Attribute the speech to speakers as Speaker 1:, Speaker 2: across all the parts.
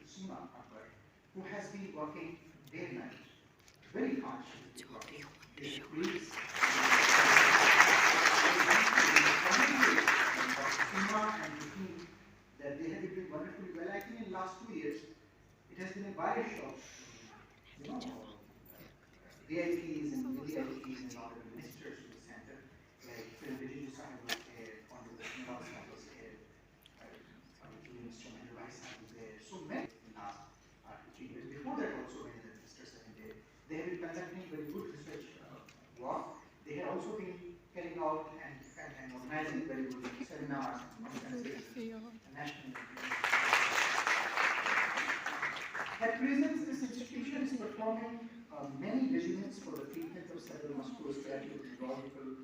Speaker 1: Suna, who has been working day and night, very consciously, his colleagues, and the team, that they have been doing wonderfully well. I think in the last 2 years, it has been a virus of, VIPs and VIPs and all the ministers in the center, like Ilaj Sahib was there, Honorable Srinagar Sahib was there, Minister of Ayush was there. So many in the last 2 years. Before that also, many of the ministers have been there. They have been conducting very good research work. They have also been carrying out and organizing very good seminars and conferences and national. At present, this institution is performing many regimens for the treatment of several musculoskeletal, neurological,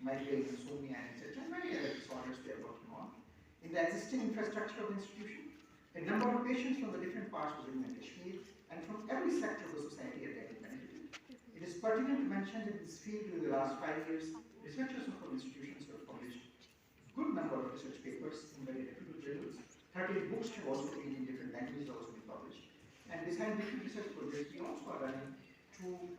Speaker 1: migraine, insomnia, etc. and many other disorders they are working on. In the existing infrastructure of the institution, a number of patients from the different parts of Jammu and Kashmir and from every sector of the society are getting benefited. It is pertinent to mention that in this field during the last 5 years, researchers from institutions have published a good number of research papers in very reputable journals. 13 books have also been in different languages also been published. And besides different research projects, we also are running two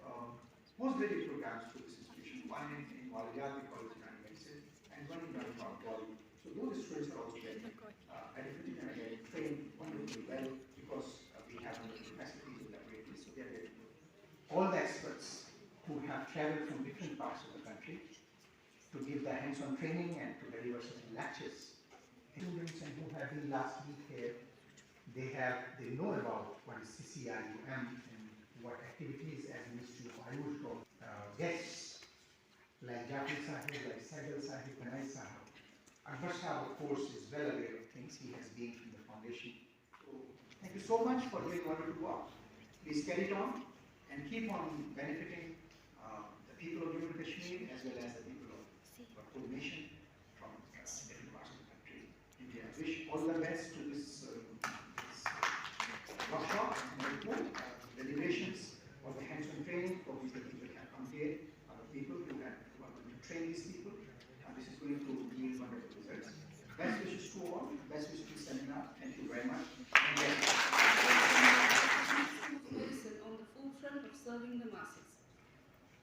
Speaker 1: postgraduate programs through this institution, one in Walayat College of Medicine and one in Rajasthan. So those students are also getting benefited and are getting trained wonderfully well because we have the capacities in laboratories, so they are getting all the experts who have traveled from different parts of the country to give the hands-on training and to deliver certain lectures. Students and who have been last week here, they know about what is RRIUM and what activities as Ministry of Ayush for guests like Jafri Sahib, like Sagal Sahib, Kanai Sahib. Akbar Sahib, of course, is well aware of things. He has been from the foundation. So, thank you so much for doing wonderful work. Please carry it on and keep on benefiting the people of Jammu and Kashmir as well as the people of the whole nation from different parts of the country. India. I wish all the best to this workshop and the deliberations of the hands-on training for which the people have come here, people who are going to train these people. This is going to yield wonderful results. Best wishes to all, best wishes to the seminar. Thank you very much.
Speaker 2: Medicine on the forefront of serving the masses.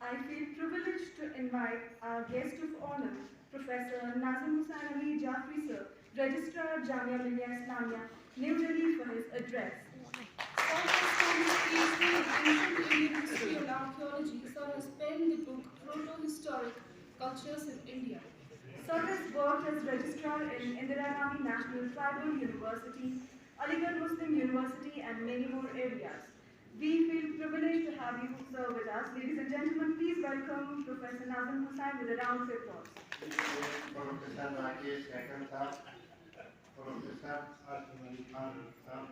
Speaker 3: I feel privileged to invite our guest of honor, Professor Nazim Hussain Ali Jafri Sir, Registrar Jamia Millia Islamia, New Delhi, for his address.
Speaker 2: Ancient Indian history and archaeology, Sir has penned the book Proto-Historic Cultures in India.
Speaker 3: Sir has worked as registrar in Indira Gandhi National Tribal University, Aligarh Muslim University, and many more areas. We feel privileged to have you, sir, with us. Ladies and gentlemen, please welcome Professor Nazim Hussain with a round of applause.
Speaker 4: Professor Rakesh Ekar Sahab, Professor Asmali Khan Sahab,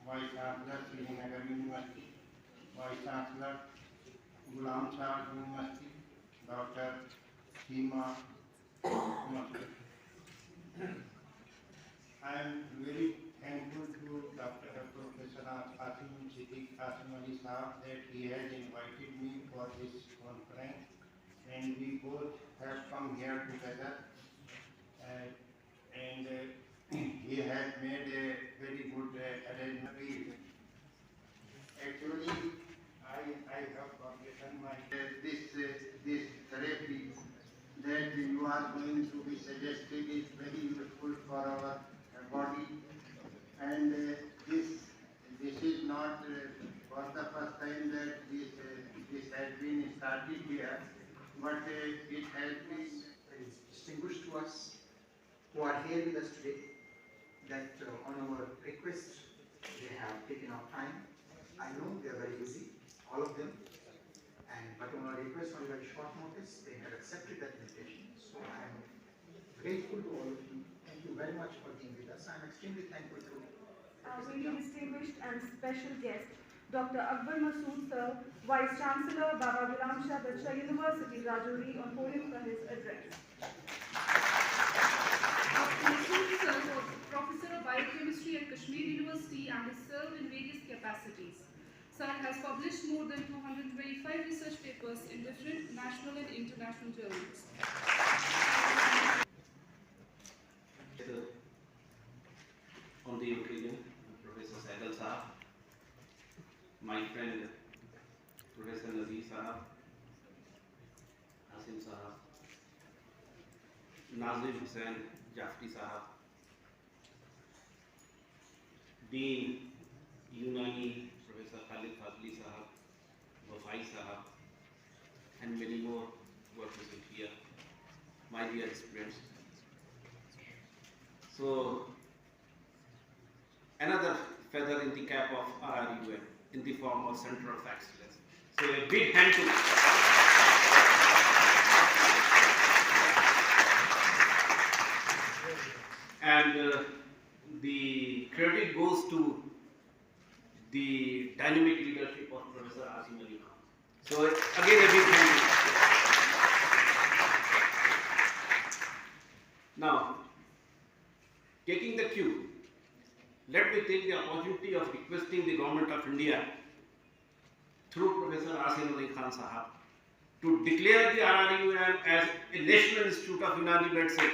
Speaker 4: Vice Chancellor Srinagar University, Vice Chancellor Ghulam Shah University, Dr. Seema. I am very thankful to Dr. Professor Qasim Ali Sahab that he has invited me for this conference, and we both have come here together, and he has made a very good arrangement. Actually, I have forgotten my this therapy that you are going to be suggested is very useful for our body, and this is not for the first time that this has been started here, but it has been
Speaker 1: Distinguished to us who are here with us today, that on our request they have taken out time. I know they are very busy, all of them, but on our request on very short notice, they have accepted that invitation. So I am grateful to all of you. Thank you very much for being with us. I am extremely thankful to
Speaker 3: Our really distinguished and special guest, Dr. Akbar Masood Sir, Vice Chancellor, Baba Ghulam Shah Bacha University, Rajouri, on podium for his address.
Speaker 2: Dr. Masood Sir was Professor of Biochemistry at Kashmir University and has served in various capacities. Sir has published more than 225 research papers in different national and international journals.
Speaker 5: On the occasion, Professor my friend Professor Nazir Sahab, Hasim Sahab, Nazir Hussain Jafri Sahab, Dean Unani Professor Khalid Fazli Sahab, Wafai Sahab, and many more workers here, my dear students. So, another feather in the cap of RRIUM in the form of Center of Excellence. So, a big hand to and the credit goes to the dynamic leadership of Professor Asim Ali Khan. So again a big thank you. Now, taking the cue, let me take the opportunity of requesting the Government of India through Professor Asim Ali Khan Sahab to declare the RRIUM as a National Institute of Unani Medicine.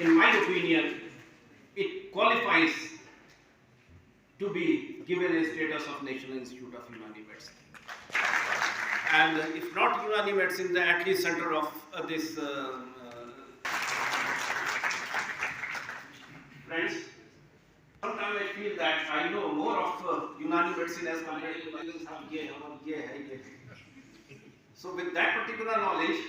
Speaker 5: In my opinion, it qualifies to be given a status of National Institute of Unani Medicine. And if not Unani Medicine, then at least center of this. Friends, sometimes I feel that I know more of Unani Medicine as compared to others. So with that particular knowledge,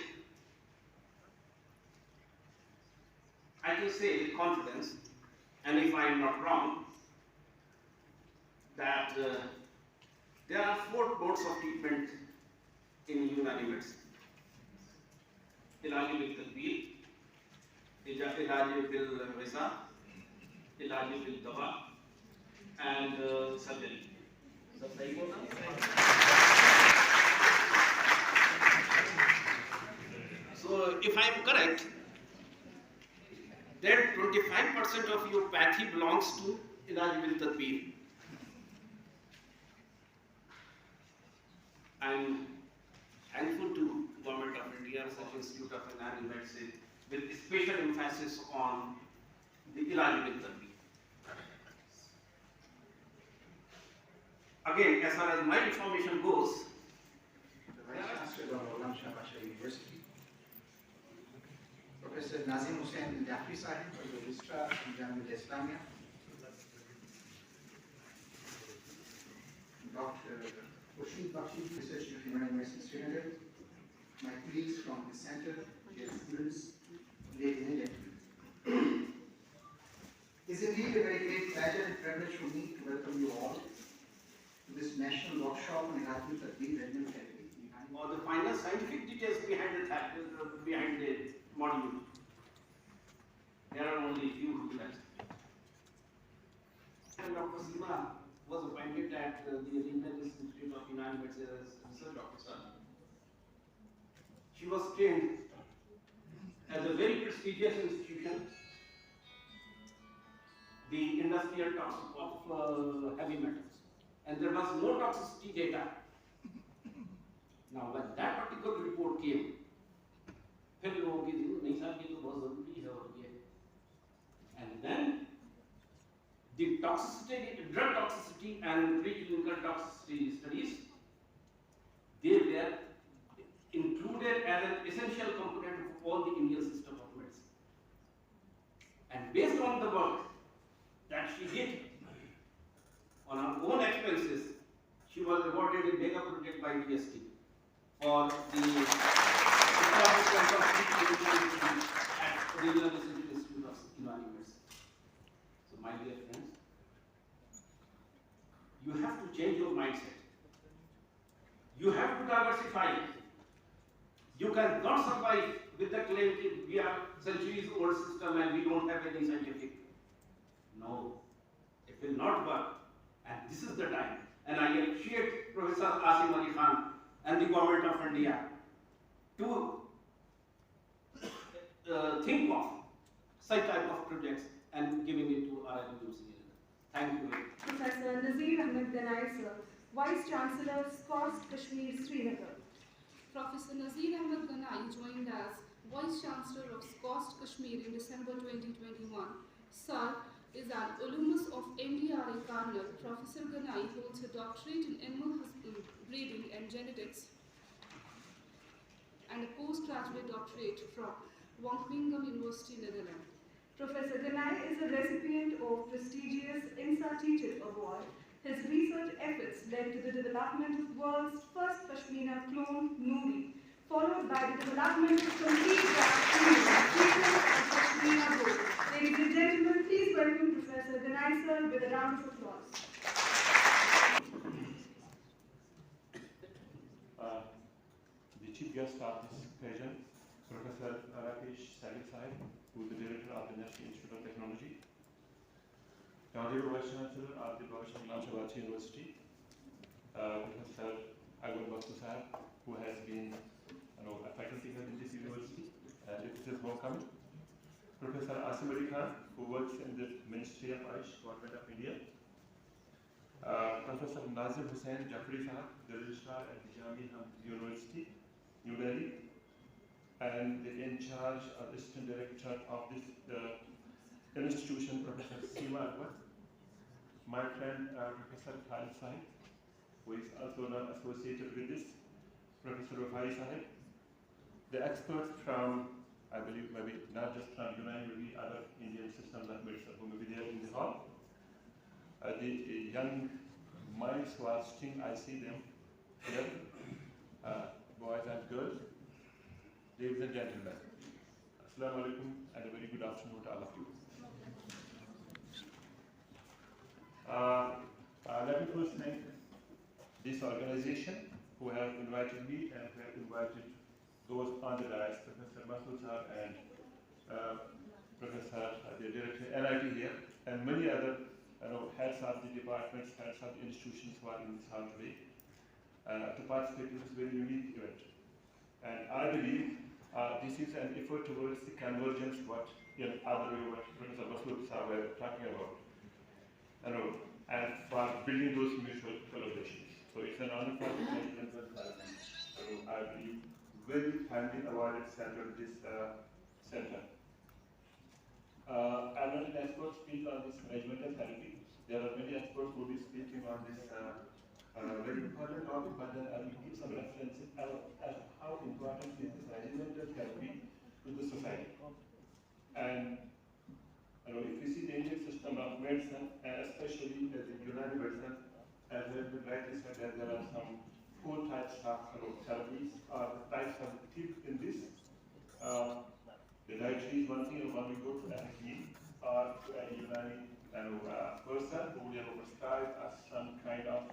Speaker 5: I can say with confidence, and if I am not wrong, that there are 4 modes of treatment in Unani medicine. Ilaj bil tadbeer, Ilaj bil visa, Ilaj bil dawa, and surgery. Sab sahi bola? So if I am correct, then 25% of your pathy belongs to Ilaj bil tadbeer. I am thankful to Government of India, Research Institute of Unani Medicine, with special emphasis on the Ilaj bil tadbeer. Again, as far as my information goes,
Speaker 1: The Vice Chancellor of Ilaj University, Professor Nazim Hussain Jafri Sahib, the Registrar in Jamia Islamia, Dr. Khurshid Bakshi, Research of Human Medicine Srinagar, my colleagues from the center, dear students, ladies and gentlemen. It's indeed a very great pleasure and privilege for me to welcome you all to this national workshop on Ilaj bil tadbeer retinal therapy.
Speaker 5: or the final scientific details behind the module. There are only few who left. And Dr. Seema was appointed at the Regional Institute of Unani Medicine as research officer. She was trained as a very prestigious institution, the industrial toxic of heavy metals, and there was no toxicity data. Now, when that particular report came, फिर लोगों की नहीं साहब ये तो बहुत जरूरी है और ये, and then the toxicity, drug toxicity and preclinical toxicity studies, they were included as an essential component of all the Indian system of medicine. And based on the work that she did on her own expenses, she was awarded a mega project by DST for the establishment of preclinical at Regional Institute of Unani Medicine. So, my dear friends, you have to change your mindset. You have to diversify. You cannot survive with the claim that we are centuries old system and we don't have any scientific. No, it will not work. And this is the time. And I appreciate Professor Asim Ali Khan and the Government of India to think of such type of projects and giving it to RRIUM Srinagar. Thank you.
Speaker 3: Professor Nazir Ahmed Ganai, sir, Vice Chancellor, SCOST Kashmir, Srinagar.
Speaker 2: Professor Nazir Ahmed Ganai joined as Vice Chancellor of SCOST Kashmir in December 2021 Sir is an alumnus of MDRA Karnal. Professor Ganai holds a doctorate in animal breeding and genetics and a postgraduate doctorate from Wageningen University, Netherlands.
Speaker 3: Professor Ganai is a recipient of prestigious INSA Teacher Award. His research efforts led to the development of world's first Pashmina clone movie, followed by the development of complete vaccine, Pashmina gold. Ladies and gentlemen, please welcome Professor Ganai sir with a round of applause.
Speaker 6: The chief guest of this occasion, Professor Rakesh Sahib, who is the director of the National Institute of Technology, the Honorable Vice Chancellor of the Bharat University, Professor Agwal Basu Sahib, who has been a faculty head in this university, and it is welcome. Professor Asim Ali Khan, who works in the Ministry of Ayush, Government of India. Professor Nazir Hussain Jafri Sahib, the registrar at the Jamia University, New Delhi, and the in charge assistant director of this institution, Professor Seema Akbar. My friend Professor Khalid Sahib, who is also not associated with this, Professor Wafai Sahib. The experts from, I believe, maybe not just from UNAI, maybe other Indian systems of medicine who may be there in the hall. The young minds who are sitting, I see them here, boys and girls, ladies and gentlemen. Assalamu alaikum and a very good afternoon to all of you. Let me first thank this organization who have invited me and who have invited those on the dais, Professor Masood Sahib and Professor, the Director NIT here, and many other heads of the departments, heads of the institutions who are in this hall today, to participate in this very unique event. And I believe this is an effort towards the convergence, what Professor Masood Sahib were talking about, and for building those mutual collaborations. So it's an honor for the President I believe very highly awarded center of this center. I'm not an expert speak on this regimental therapy. There are many experts who will be speaking on this very important topic, but then I will give some references as how important is this regimental therapy to the society. And if we see the Indian system of medicine, and especially the United medicine, as has been rightly said, that there are some 4 types of therapies or types of tip in this. The dietary is one thing, and when we go to a Hakim or to a Unani person who will prescribe us some kind of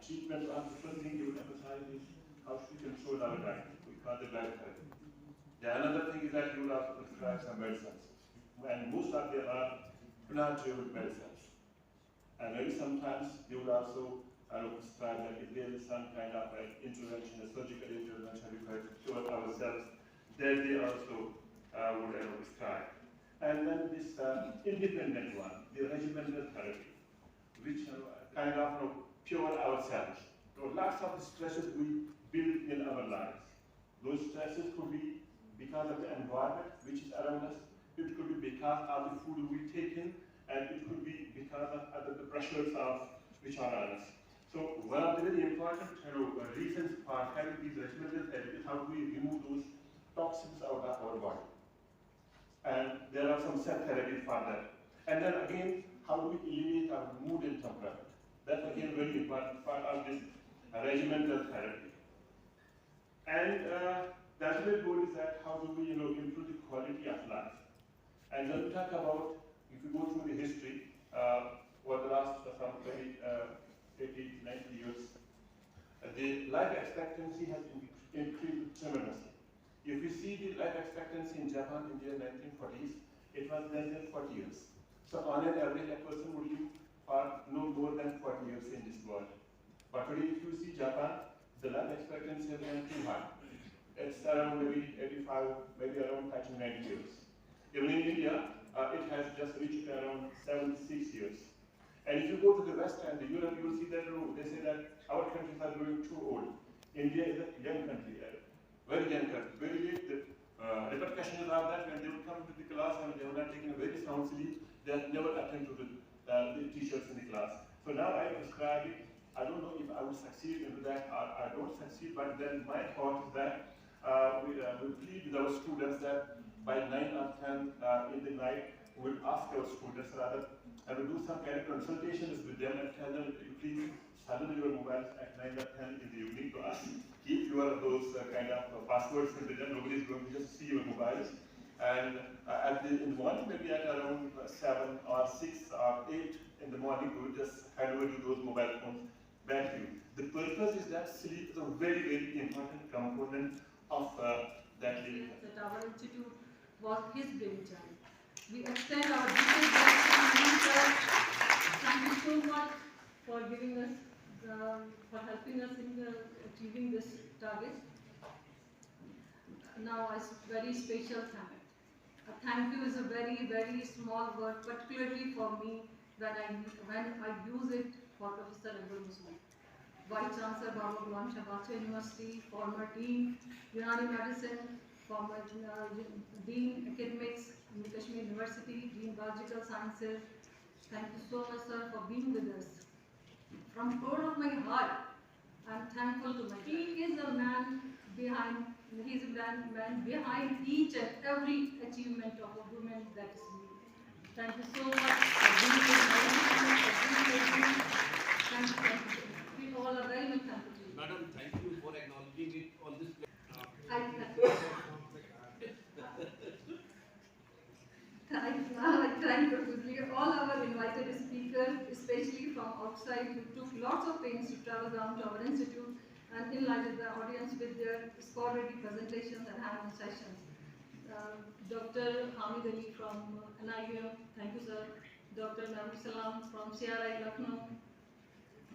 Speaker 6: treatment, or the first thing you would emphasize is how should we control our diet. We call it diet therapy. The another thing is that you will also prescribe some medicines, and most of them are plant-driven medicines. And maybe sometimes you will also prescribe that if there is some kind of intervention, a surgical intervention required to cure ourselves, then they also would prescribe. And then this independent one, the regimental therapy, which kind of cure ourselves. So lots of the stresses we build in our lives. Those stresses could be because of the environment which is around us. It could be because of the food we take in, and it could be because of the pressures of which are on us. So one of the very important reasons for having these regimental therapies is how do we remove those toxins out of our body. And there are some set therapies for that. And then again, how do we eliminate our mood and temperament? That's again very important part of this regimental therapy. And the ultimate goal is that how do we improve the quality of life? And when we talk about, if you go through the history, over the last some 80, 90 years, the life expectancy has increased tremendously. If you see the life expectancy in Japan in the 1940s, it was less than 40 years. So on an average, a person would live for no more than 40 years in this world. But today, if you see Japan, the life expectancy has gone too high. It's around maybe 85, maybe around 90 years. Even in India, it has just reached around 76 years. And if you go to the West and the Europe, you will see that they say that our countries are growing too old. India is a young country, very young country. Very late, repercussions are that when they would come to the class and they were not taking a very sound sleep, they never attend to the teachers in the class. So now I prescribe it. I don't know if I will succeed into that or I don't succeed, but then my thought is that we plead with our students that by 9 or 10 in the night, we will ask our students rather, and we do some kind of consultations with them and tell them, please silence your mobiles at 9 or 10 in the evening to us. Keep your those kind of passwords in them. Nobody is going to just see your mobiles. And in the morning, maybe at around 7 or 6 or 8 in the morning, we will just hand over you those mobile phones back to you. The purpose is that sleep is a very, very important component of that living.
Speaker 7: That our institute was his brainchild. We extend our deepest gratitude to him, sir. Thank you so much for giving us, for helping us in achieving this target. Now, a very special thank you. A thank you is a very, very small word, particularly for me when I use it for Professor Abdul Muslim. Vice Chancellor Baba Ghulam Shah Bacha University, former Dean, Unani Medicine, former Dean Academics in Kashmir University, Dean Biological Sciences. Thank you so much, sir, for being with us. From core of my heart, I am thankful to my He is a man behind, he is a man behind each and every achievement of a woman that is me. Thank you so much for being with me. Thank you. We all are very much thankful to you.
Speaker 5: Madam, thank you for acknowledging it on this
Speaker 7: I thank all our invited speakers, especially from outside, who took lots of pains to travel down to our institute and enlighten the audience with their scholarly presentations and hands-on sessions. Dr. Hamid Ali from RRIUM, thank you, sir. Dr. Nabi Salam from CRI Lucknow,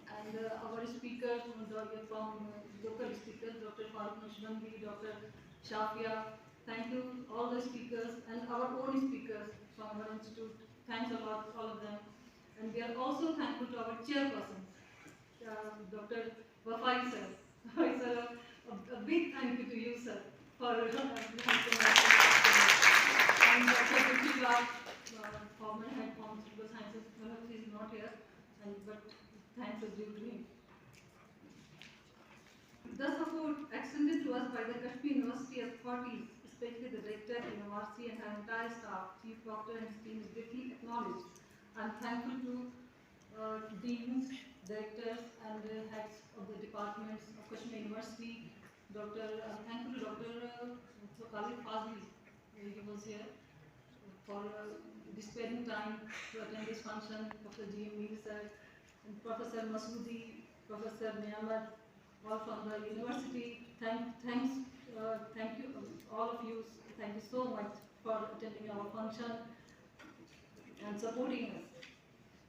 Speaker 7: and our speakers from local speakers, Dr. Farooq Nashbandi, Dr. Shafia. Thank you, all the speakers, and our own speakers from our institute. Thanks a lot, all of them. And we are also thankful to our chairperson, Dr. Wafai sir. Wafai sir, a big thank you to you, sir, for helping us. And Dr. Prithviraj, former head of pharmaceutical sciences, he is not here, but thanks are due to him. The support extended to us by the Kashmir University authorities, especially the Director, University, and her entire staff, Chief Proctor and his team, is greatly acknowledged. I'm thankful to deans, directors, and heads of the departments of Kashmir University. I'm thankful to Dr. Khalid Fazli, he was here, for sparing time to attend this function. Dr. G. M. Mir sir, and Professor Masoodi, Professor Niyamat, all from the university. Thank you, all of you. Thank you so much for attending our function and supporting us.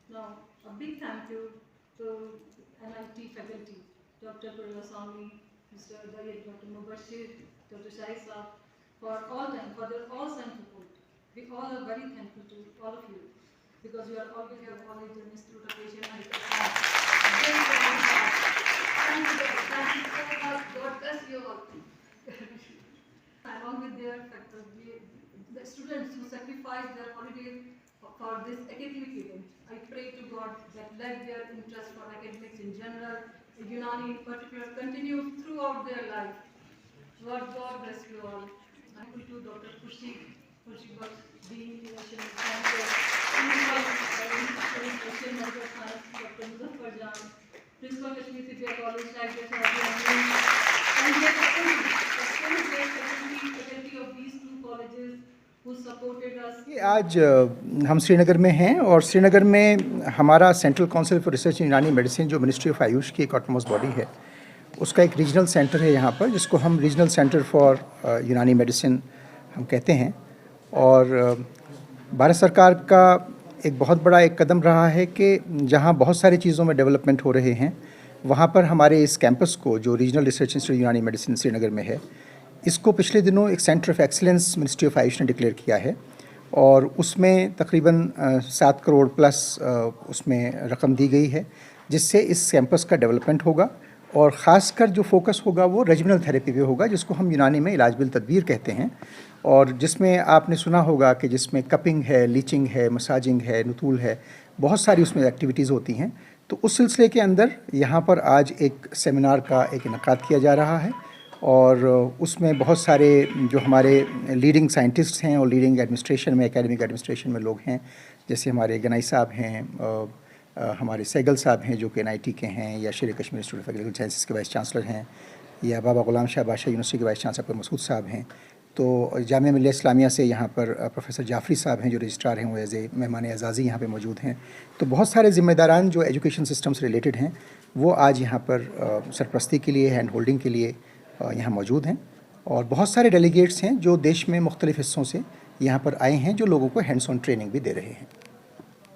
Speaker 7: Now, a big thank you to NIT faculty, Dr. Purva Swami, Mr. Dayat, Dr. Mubashir, Dr. Shaisa, for their all-time support. We all are very thankful to all of you, because you are always your college and Institute of Asian and very, very hard. Thank you so much. God bless you all. Along with the students who sacrificed their holidays for this academic event, I pray to God that let their interest for academics in general, Unani in particular, continue throughout their life. God bless you all. Thank you to Dr. Khushi Baksh, Dean Asian Sciences, Asian Medical Science, Dr. Muzaffar Jan, Principal Kashmir Sidya College, and the faculty of these two colleges who supported us.
Speaker 1: आज हम श्रीनगर में हैं और श्रीनगर में हमारा central council for research इन यूनानी medicine, जो ministry of Ayush की एक ऑटोनोमस बॉडी है, उसका एक रीजनल सेंटर है यहाँ पर, जिसको हम रीजनल सेंटर फॉर यूनानी मेडिसिन हम कहते हैं। और भारत सरकार का एक बहुत बड़ा एक कदम रहा है कि जहाँ बहुत सारी चीज़ों में डेवलपमेंट हो रहे हैं, वहाँ पर हमारे इस कैंपस को, जो रीजनल रिसर्च इंस्टीट्यूट यूनानी मेडिसिन श्रीनगर में है, इसको पिछले दिनों एक centre of excellence ministry of Ayush ने डिक्लेयर किया है। और उसमें तकरीबन 7 करोड़ प्लस उसमें रकम दी गई है, जिससे इस कैंपस का डेवलपमेंट होगा और ख़ासकर जो फोकस होगा वो रेजिमिनल थेरेपी पे होगा, जिसको हम यूनानी में इलाज बिल तदबीर कहते हैं, और जिसमें आपने सुना होगा कि जिसमें कपिंग है, लीचिंग है, मसाजिंग है, नतूल है, बहुत सारी उसमें एक्टिविटीज़ होती हैं। तो उस सिलसिले के अंदर यहाँ पर आज एक सेमिनार का एक इनकाद किया जा रहा है, और उसमें बहुत सारे जो हमारे लीडिंग साइंटिस्ट्स हैं और लीडिंग एडमिनिस्ट्रेशन में, एकेडमिक एडमिनिस्ट्रेशन में लोग हैं, जैसे हमारे गनाई साहब हैं, हमारे सैगल साहब हैं जो कि NIT के हैं, या शेर Kashmir institute of agriculture sciences के वाइस चांसलर हैं, या बाबा गुलाम शाह बादशाह यूनिवर्सिटी के वाइस चांसलर मसूद साहब हैं। तो जामिया मिल्लिया इस्लामिया से यहाँ पर प्रोफेसर जाफरी साहब हैं जो रजिस्ट्रार हैं, वो एज ए मेहमान एजाज़ी यहाँ पे मौजूद हैं। तो बहुत सारे ज़िम्मेदारान जो एजुकेशन सिस्टम से रिलेटेड हैं वो आज यहाँ पर सरपरस्ती के लिए, हैंड होल्डिंग के लिए यहाँ मौजूद हैं, और बहुत सारे डेलीगेट्स हैं जो देश में मुख्तलिफ़ हिस्सों से यहाँ पर आए हैं, जो लोगों को हैंड्स ऑन ट्रेनिंग भी दे रहे हैं।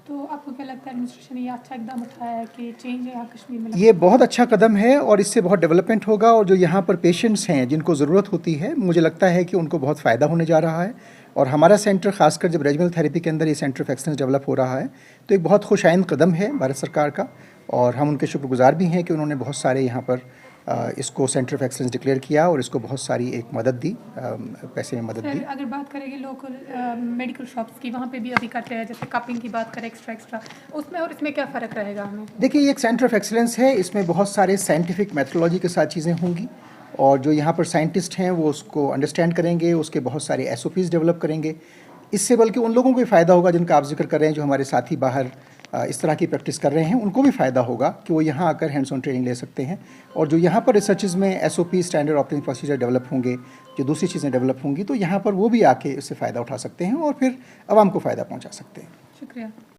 Speaker 8: तो आपको क्या लगता है एडमिनिस्ट्रेशन ने ये अच्छा इकदाम उठाया है कि चेंज यहाँ कश्मीर में?
Speaker 1: ये बहुत अच्छा कदम है और इससे बहुत डेवलपमेंट होगा, और जो यहाँ पर पेशेंट्स हैं जिनको ज़रूरत होती है, मुझे लगता है कि उनको बहुत फ़ायदा होने जा रहा है। और हमारा सेंटर ख़ासकर जब रेजिमिनल थेरेपी के अंदर ये सेंटर ऑफ एक्सलेंस डेवलप हो रहा है, तो एक बहुत खुशाइंद कदम है भारत सरकार का, और हम उनके शुक्रगुजार भी हैं कि उन्होंने बहुत सारे यहाँ पर इसको सेंटर ऑफ एक्सलेंस डिक्लेयर किया और इसको बहुत सारी एक मदद दी, पैसे में मदद दी।
Speaker 8: अगर बात करेंगे लोकल मेडिकल शॉप्स की, वहाँ पे भी अभी करते हैं, जैसे कपिंग की बात करें एक्स्ट्रा, उसमें और इसमें क्या फ़र्क रहेगा हमें?
Speaker 1: देखिए, ये एक सेंटर ऑफ एक्सलेंस है, इसमें बहुत सारे साइंटिफिक मेथोडोलॉजी के साथ चीज़ें होंगी, और जो यहाँ पर साइंटिस्ट हैं वो उसको अंडरस्टैंड करेंगे, उसके बहुत सारे SOPs डेवलप करेंगे। इससे बल्कि उन लोगों को भी फ़ायदा होगा जिनका आप जिक्र कर रहे हैं, जो हमारे साथी बाहर इस तरह की प्रैक्टिस कर रहे हैं, उनको भी फ़ायदा होगा कि वो यहाँ आकर हैंड्स ऑन ट्रेनिंग ले सकते हैं। और जो यहाँ पर रिसर्चेज में SOP standard operating procedure develop होंगे, जो दूसरी चीज़ें डेवलप होंगी, तो यहाँ पर वो भी आके इससे फ़ायदा उठा सकते हैं और फिर आवाम को फ़ायदा पहुँचा सकते हैं।
Speaker 8: शुक्रिया।